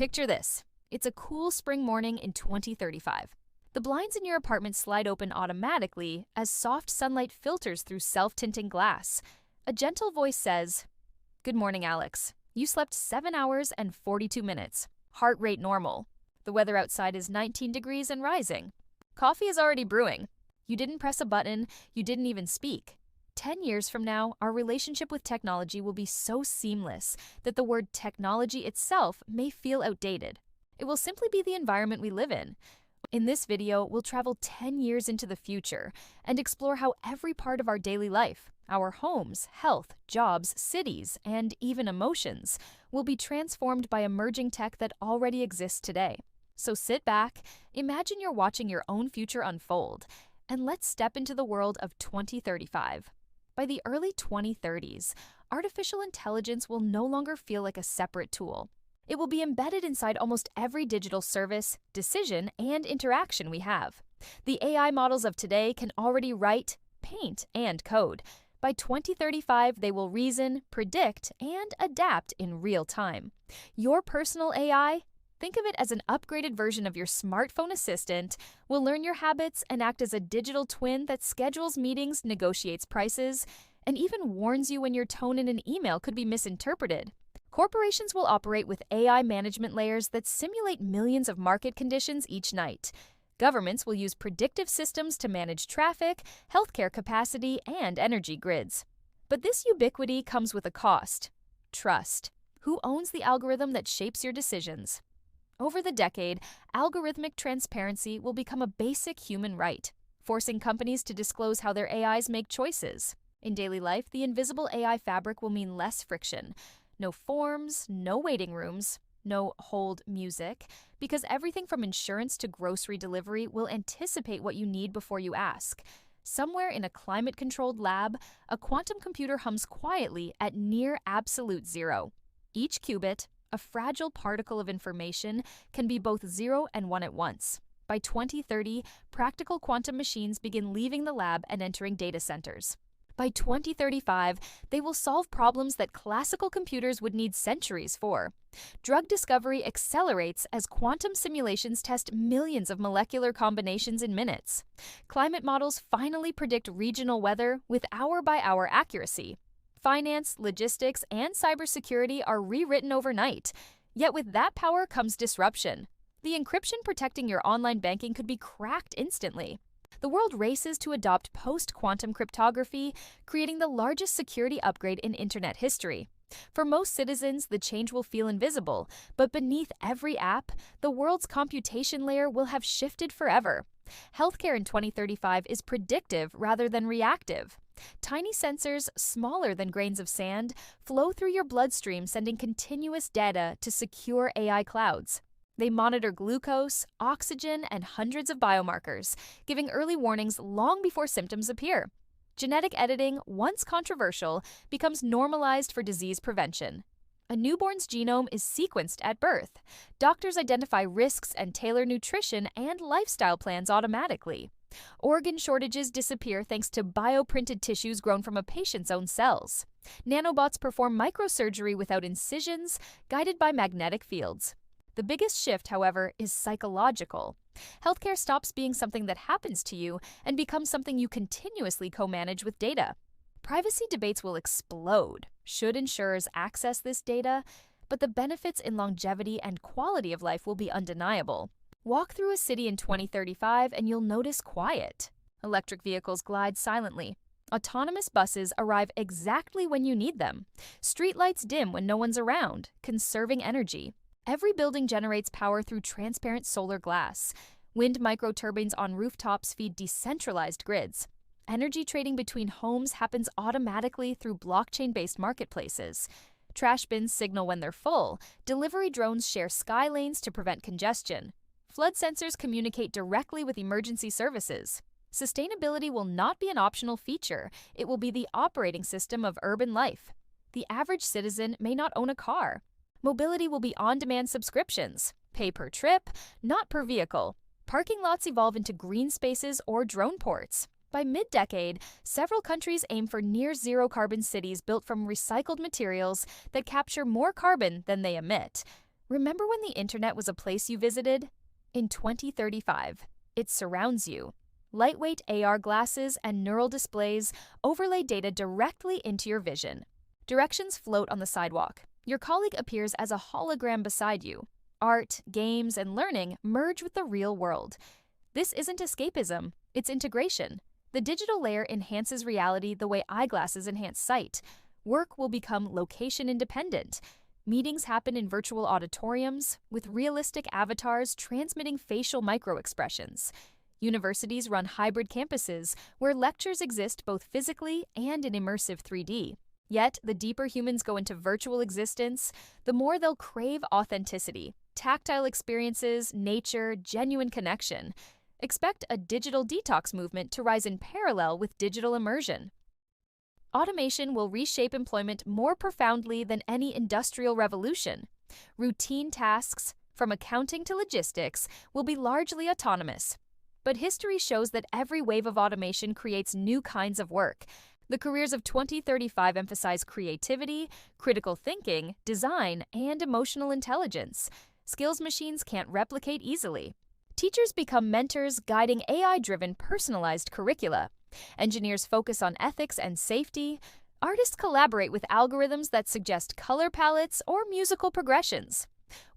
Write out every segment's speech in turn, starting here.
Picture this. It's a cool spring morning in 2035. The blinds in your apartment slide open automatically as soft sunlight filters through self-tinting glass. A gentle voice says, "Good morning, Alex. You slept 7 hours and 42 minutes. Heart rate normal. The weather outside is 19 degrees and rising. Coffee is already brewing. You didn't press a button, you didn't even speak." 10 years from now, our relationship with technology will be so seamless that the word technology itself may feel outdated. It will simply be the environment we live in. In this video, we'll travel 10 years into the future and explore how every part of our daily life, our homes, health, jobs, cities, and even emotions, will be transformed by emerging tech that already exists today. So sit back, imagine you're watching your own future unfold, and let's step into the world of 2035. By the early 2030s, artificial intelligence will no longer feel like a separate tool. It will be embedded inside almost every digital service, decision, and interaction we have. The AI models of today can already write, paint, and code. By 2035, they will reason, predict, and adapt in real time. Your personal AI, think of it as an upgraded version of your smartphone assistant, will learn your habits and act as a digital twin that schedules meetings, negotiates prices, and even warns you when your tone in an email could be misinterpreted. Corporations will operate with AI management layers that simulate millions of market conditions each night. Governments will use predictive systems to manage traffic, healthcare capacity, and energy grids. But this ubiquity comes with a cost: trust. Who owns the algorithm that shapes your decisions? Over the decade, algorithmic transparency will become a basic human right, forcing companies to disclose how their AIs make choices. In daily life, the invisible AI fabric will mean less friction. No forms, no waiting rooms, no hold music, because everything from insurance to grocery delivery will anticipate what you need before you ask. Somewhere in a climate-controlled lab, a quantum computer hums quietly at near absolute zero. Each qubit, a fragile particle of information, can be both 0 and 1 at once. By 2030, practical quantum machines begin leaving the lab and entering data centers. By 2035, they will solve problems that classical computers would need centuries for. Drug discovery accelerates as quantum simulations test millions of molecular combinations in minutes. Climate models finally predict regional weather with hour-by-hour accuracy. Finance, logistics, and cybersecurity are rewritten overnight. Yet with that power comes disruption. The encryption protecting your online banking could be cracked instantly. The world races to adopt post-quantum cryptography, creating the largest security upgrade in internet history. For most citizens, the change will feel invisible, but beneath every app, the world's computation layer will have shifted forever. Healthcare in 2035 is predictive rather than reactive. Tiny sensors, smaller than grains of sand, flow through your bloodstream, sending continuous data to secure AI clouds. They monitor glucose, oxygen, and hundreds of biomarkers, giving early warnings long before symptoms appear. Genetic editing, once controversial, becomes normalized for disease prevention. A newborn's genome is sequenced at birth. Doctors identify risks and tailor nutrition and lifestyle plans automatically. Organ shortages disappear thanks to bioprinted tissues grown from a patient's own cells. Nanobots perform microsurgery without incisions, guided by magnetic fields. The biggest shift, however, is psychological. Healthcare stops being something that happens to you and becomes something you continuously co-manage with data. Privacy debates will explode. Should insurers access this data? But the benefits in longevity and quality of life will be undeniable. Walk through a city in 2035 and you'll notice quiet. Electric vehicles glide silently. Autonomous buses arrive exactly when you need them. Streetlights dim when no one's around, conserving energy. Every building generates power through transparent solar glass. Wind microturbines on rooftops feed decentralized grids. Energy trading between homes happens automatically through blockchain-based marketplaces. Trash bins signal when they're full. Delivery drones share sky lanes to prevent congestion. Flood sensors communicate directly with emergency services. Sustainability will not be an optional feature. It will be the operating system of urban life. The average citizen may not own a car. Mobility will be on-demand subscriptions. Pay per trip, not per vehicle. Parking lots evolve into green spaces or drone ports. By mid-decade, several countries aim for near-zero carbon cities built from recycled materials that capture more carbon than they emit. Remember when the internet was a place you visited? In 2035, it surrounds you. Lightweight AR glasses and neural displays overlay data directly into your vision. Directions float on the sidewalk. Your colleague appears as a hologram beside you. Art, games, and learning merge with the real world. This isn't escapism, it's integration. The digital layer enhances reality the way eyeglasses enhance sight. Work will become location independent. Meetings happen in virtual auditoriums, with realistic avatars transmitting facial microexpressions. Universities run hybrid campuses where lectures exist both physically and in immersive 3D. Yet, the deeper humans go into virtual existence, the more they'll crave authenticity, tactile experiences, nature, genuine connection. Expect a digital detox movement to rise in parallel with digital immersion. Automation will reshape employment more profoundly than any industrial revolution. Routine tasks, from accounting to logistics, will be largely autonomous. But history shows that every wave of automation creates new kinds of work. The careers of 2035 emphasize creativity, critical thinking, design, and emotional intelligence, skills machines can't replicate easily. Teachers become mentors guiding AI-driven personalized curricula. Engineers focus on ethics and safety. Artists collaborate with algorithms that suggest color palettes or musical progressions.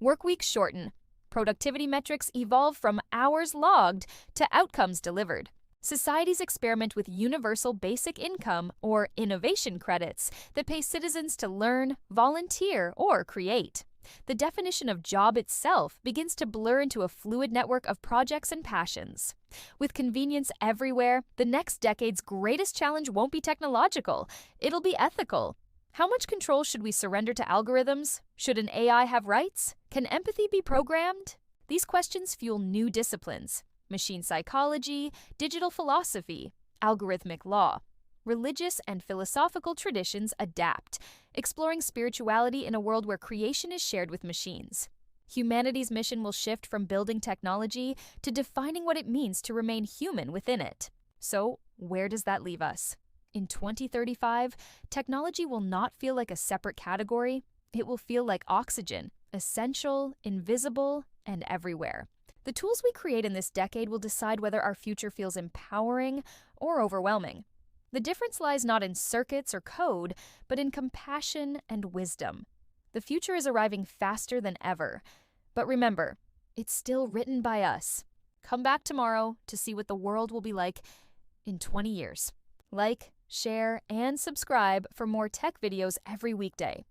Work weeks shorten. Productivity metrics evolve from hours logged to outcomes delivered. Societies experiment with universal basic income or innovation credits that pay citizens to learn, volunteer, or create. The definition of job itself begins to blur into a fluid network of projects and passions. With convenience everywhere, the next decade's greatest challenge won't be technological, it'll be ethical. How much control should we surrender to algorithms? Should an AI have rights? Can empathy be programmed? These questions fuel new disciplines: machine psychology, digital philosophy, algorithmic law. Religious and philosophical traditions adapt, exploring spirituality in a world where creation is shared with machines. Humanity's mission will shift from building technology to defining what it means to remain human within it. So, where does that leave us? In 2035, technology will not feel like a separate category. It will feel like oxygen, essential, invisible, and everywhere. The tools we create in this decade will decide whether our future feels empowering or overwhelming. The difference lies not in circuits or code, but in compassion and wisdom. The future is arriving faster than ever. But remember, it's still written by us. Come back tomorrow to see what the world will be like in 20 years. Like, share, and subscribe for more tech videos every weekday.